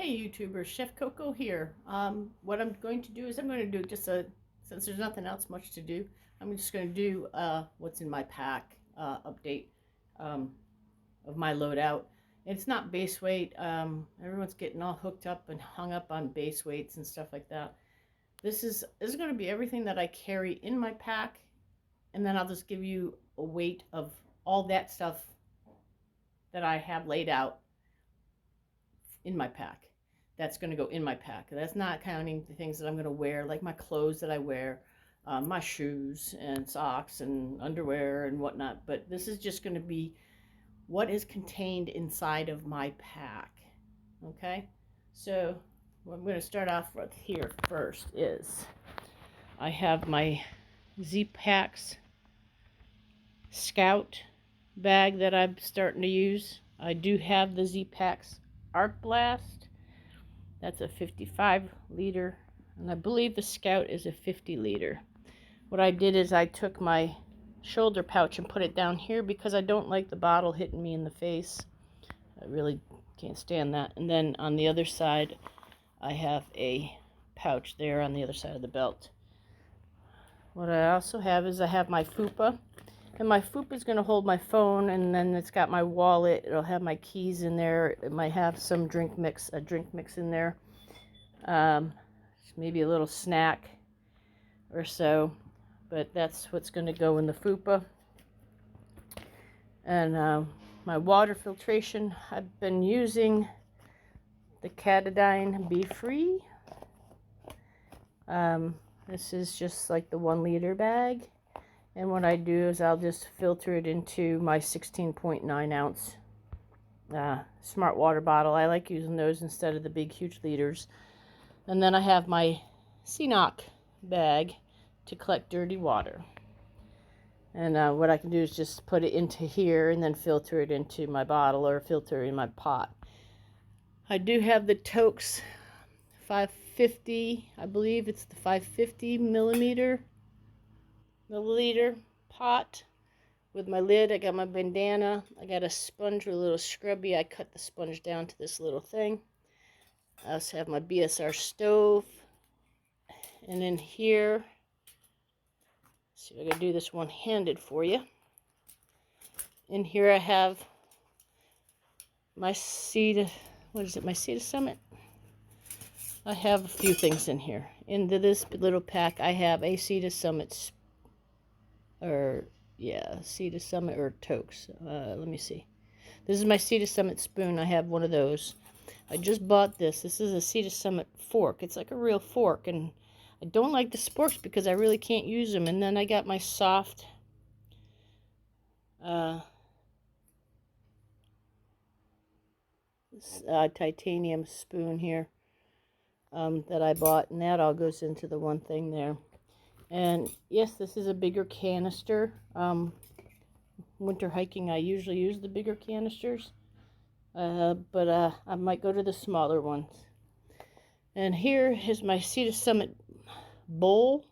Hey YouTubers, Chef Coco here. What I'm going to do is I'm going to do since there's nothing else much to do, I'm just going to do what's in my pack update um, of my loadout. It's not base weight. Everyone's getting all hooked up and hung up on base weights and stuff like that. This is going to be everything that I carry in my pack, and then I'll just give you a weight of all that stuff that I have laid out in my pack. That's going to go in my pack. That's not counting the things that I'm going to wear, like my clothes that I wear, my shoes and socks and underwear and whatnot. But this is just going to be what is contained inside of my pack. Okay? So what I'm going to start off with here first is I have my Z-Packs Scout bag that I'm starting to use. I do have the Z-Packs Arc Blast. That's a 55 liter, and I believe the Scout is a 50 liter. What I did is I took my shoulder pouch and put it down here because I don't like the bottle hitting me in the face. I really can't stand that. And then on the other side, I have a pouch there on the other side of the belt. What I also have is I have my FUPA. And my FUPA is going to hold my phone, and then it's got my wallet. It'll have my keys in there. It might have some a drink mix in there. Maybe a little snack or so. But that's what's going to go in the FUPA. And my water filtration, I've been using the Katadyn Be Free. This is just like the 1 liter bag. And what I do is I'll just filter it into my 16.9 ounce smart water bottle. I like using those instead of the big, huge liters. And then I have my CNOC bag to collect dirty water. And what I can do is just put it into here and then filter it into my bottle or filter it in my pot. I do have the Toaks 550, I believe it's the 550 milliliter pot with my lid. I got my bandana. I got a sponge, a little scrubby. I cut the sponge down to this little thing. I also have my BSR stove. And in here, let's see if I can do this one-handed for you. In here I have my my Sea Summit. I have a few things in here. Into this little pack, I have a Sea Summit Sea Summit or Toaks. Let me see. This is my Sea Summit spoon. I have one of those. I just bought this. This is a Sea Summit fork. It's like a real fork, and I don't like the sporks because I really can't use them. And then I got my soft titanium spoon here that I bought, and that all goes into the one thing there. And yes, this is a bigger canister. Winter hiking, I usually use the bigger canisters, but I might go to the smaller ones. And here is my Sea Summit bowl.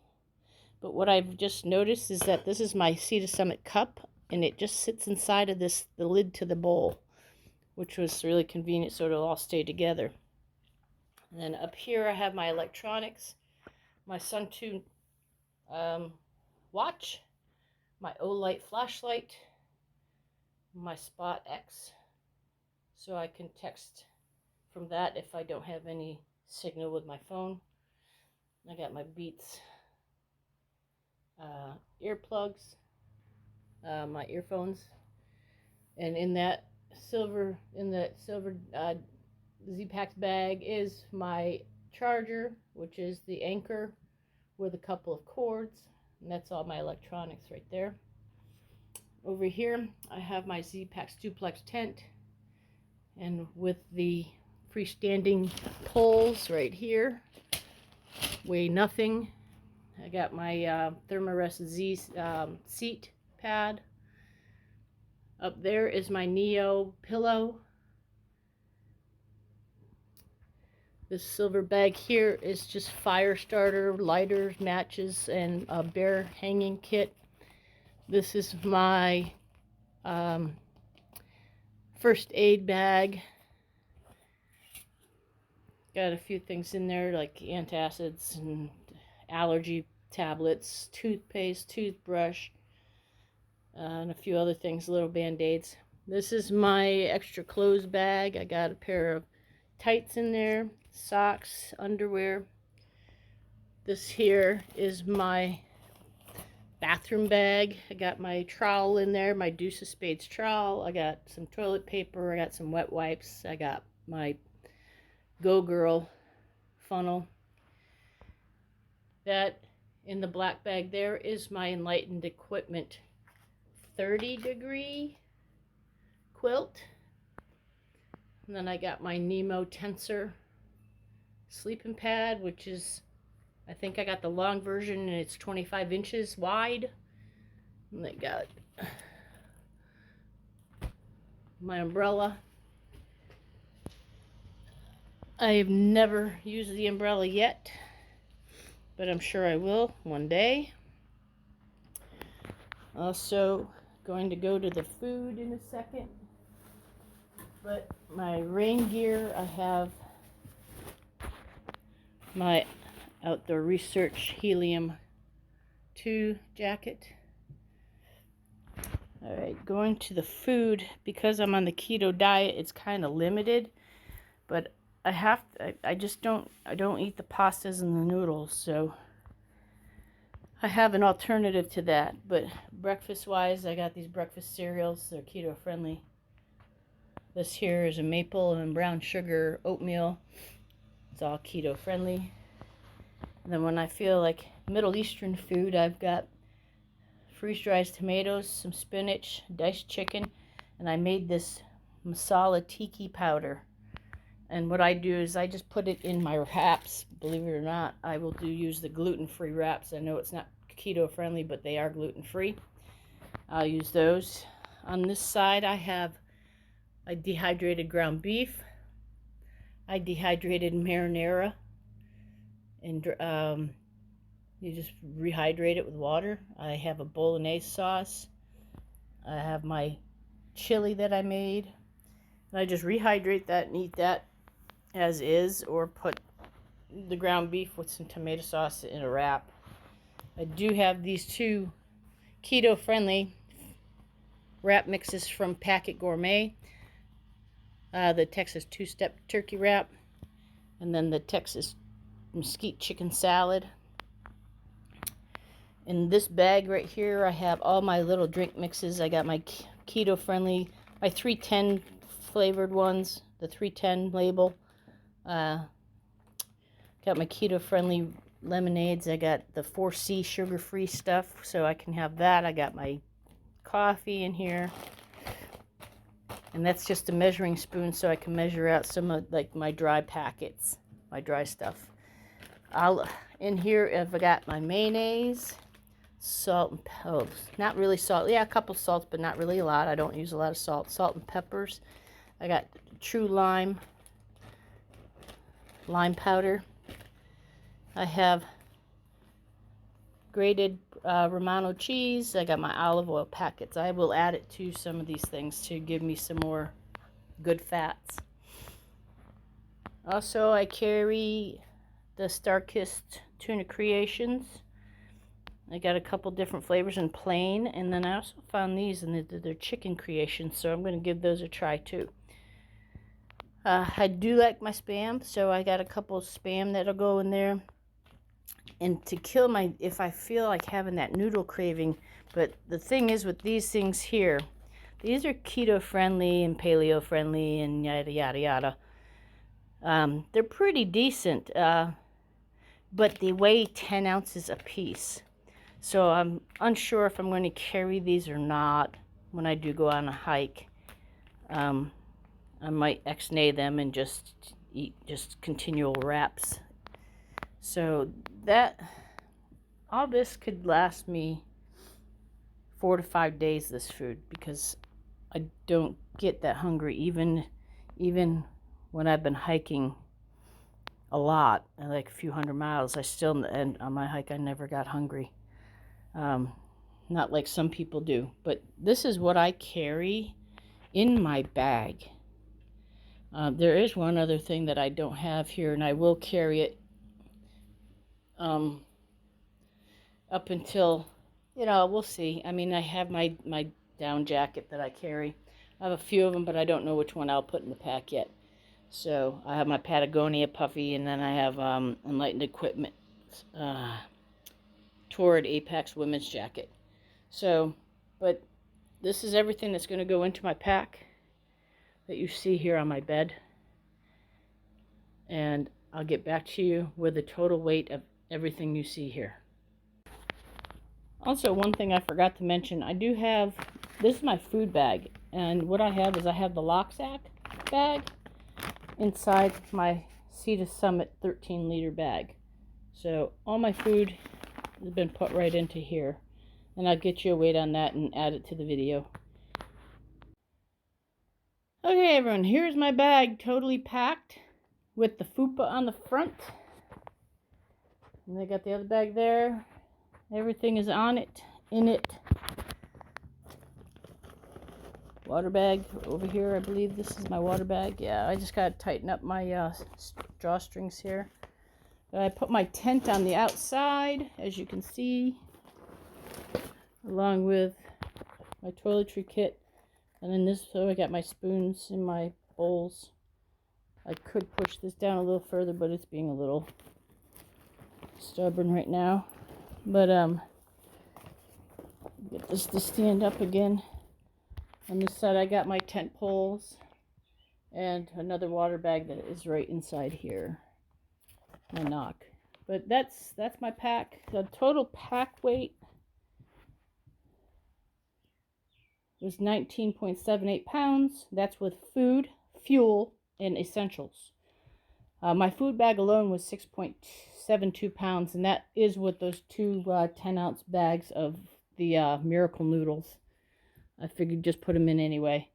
But what I've just noticed is that this is my Sea Summit cup, and it just sits inside of the lid to the bowl, which was really convenient, so it'll all stay together. And then up here I have my electronics, my Suntune watch, my Olight flashlight, my Spot X, so I can text from that if I don't have any signal with my phone. I got my Beats earplugs, my earphones, and in that silver Z-Packs bag is my charger, which is the Anker with a couple of cords, and that's all my electronics right there. Over here I have my Z-Packs duplex tent, and with the freestanding poles right here, weigh nothing. I got my Thermarest Z seat pad. Up there is my Neo pillow. This silver bag here is just fire starter, lighters, matches, and a bear hanging kit. This is my first aid bag. Got a few things in there like antacids and allergy tablets, toothpaste, toothbrush, and a few other things, little band-aids. This is my extra clothes bag. I got a pair of tights in there, socks, underwear. This here is my bathroom bag. I got my trowel in there, my Deuce of Spades trowel. I got some toilet paper. I got some wet wipes. I got my Go Girl funnel. That in the black bag there is my Enlightened Equipment 30-degree quilt. And then I got my Nemo Tensor sleeping pad, which is, I think I got the long version and it's 25 inches wide. And I got my umbrella. I have never used the umbrella yet, but I'm sure I will one day. Also going to go to the food in a second. But my rain gear, I have my Outdoor Research Helium 2 jacket. Alright, going to the food, because I'm on the keto diet, it's kind of limited, but I just don't eat the pastas and the noodles, so I have an alternative to that. But breakfast wise, I got these breakfast cereals. They're keto friendly. This here is a maple and brown sugar oatmeal. It's all keto friendly. And then when I feel like Middle Eastern food, I've got freeze-dried tomatoes, some spinach, diced chicken, and I made this masala tiki powder. And what I do is I just put it in my wraps. Believe it or not, I will use the gluten-free wraps. I know it's not keto friendly, but they are gluten-free. I'll use those. On this side, I have a dehydrated ground beef. I dehydrated marinara, and you just rehydrate it with water. I have a bolognese sauce. I have my chili that I made. And I just rehydrate that and eat that as is, or put the ground beef with some tomato sauce in a wrap. I do have these two keto-friendly wrap mixes from Packet Gourmet. The Texas two-step turkey wrap, and then the Texas mesquite chicken salad. In this bag right here, I have all my little drink mixes. I got my keto-friendly, my 310 flavored ones, the 310 label. Got my keto-friendly lemonades. I got the 4C sugar-free stuff, so I can have that. I got my coffee in here. And that's just a measuring spoon, so I can measure out some of like my dry packets, my dry stuff. In here, I've got my mayonnaise, salt and not really salt. Yeah, a couple salts, but not really a lot. I don't use a lot of salt. Salt and peppers. I got true lime powder. I have grated Romano cheese. I got my olive oil packets. I will add it to some of these things to give me some more good fats. Also, I carry the Starkist Tuna Creations. I got a couple different flavors in plain, and then I also found these and they're chicken creations, so I'm going to give those a try too. I do like my Spam, so I got a couple of Spam that'll go in there. And to kill if I feel like having that noodle craving, but the thing is with these things here, these are keto friendly and paleo friendly and yada yada yada. They're pretty decent, but they weigh 10 ounces a piece. So I'm unsure if I'm going to carry these or not when I do go on a hike. I might ex-nay them and just eat continual wraps. So all this could last me 4 to 5 days, this food, because I don't get that hungry even when I've been hiking a lot, like a few hundred miles. And on my hike I never got hungry. Not like some people do, but this is what I carry in my bag. There is one other thing that I don't have here, and I will carry it up until, we'll see. I mean, I have my down jacket that I carry. I have a few of them, but I don't know which one I'll put in the pack yet. So I have my Patagonia puffy, and then I have Enlightened Equipment Torrid Apex women's jacket. So, but this is everything that's going to go into my pack that you see here on my bed. And I'll get back to you with the total weight of everything you see here. Also, one thing I forgot to mention, I do have, this is my food bag, and what I have is I have the Loxac bag inside my Sea to Summit 13-liter bag. So all my food has been put right into here, and I'll get you a weight on that and add it to the video. Okay, everyone, here's my bag totally packed with the FUPA on the front. And I got the other bag there. Everything is on it, in it. Water bag over here. I believe this is my water bag. Yeah, I just got to tighten up my drawstrings here. But I put my tent on the outside, as you can see, along with my toiletry kit. And then this, so I got my spoons and my bowls. I could push this down a little further, but it's being a little stubborn right now. But get this to stand up again. On this side I got my tent poles and another water bag that is right inside here. My knock. But that's my pack. The total pack weight was 19.78 pounds. That's with food, fuel, and essentials. My food bag alone was 6.72 pounds, and that is with those two 10-ounce bags of the Miracle Noodles. I figured just put them in anyway.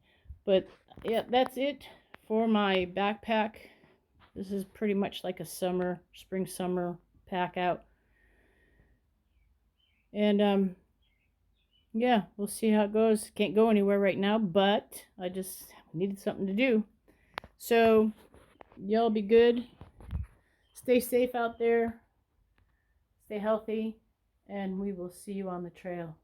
But yeah, that's it for my backpack. This is pretty much like a spring summer pack out. And yeah, we'll see how it goes. Can't go anywhere right now, but I just needed something to do. So y'all be good. Stay safe out there. Stay healthy, and we will see you on the trail.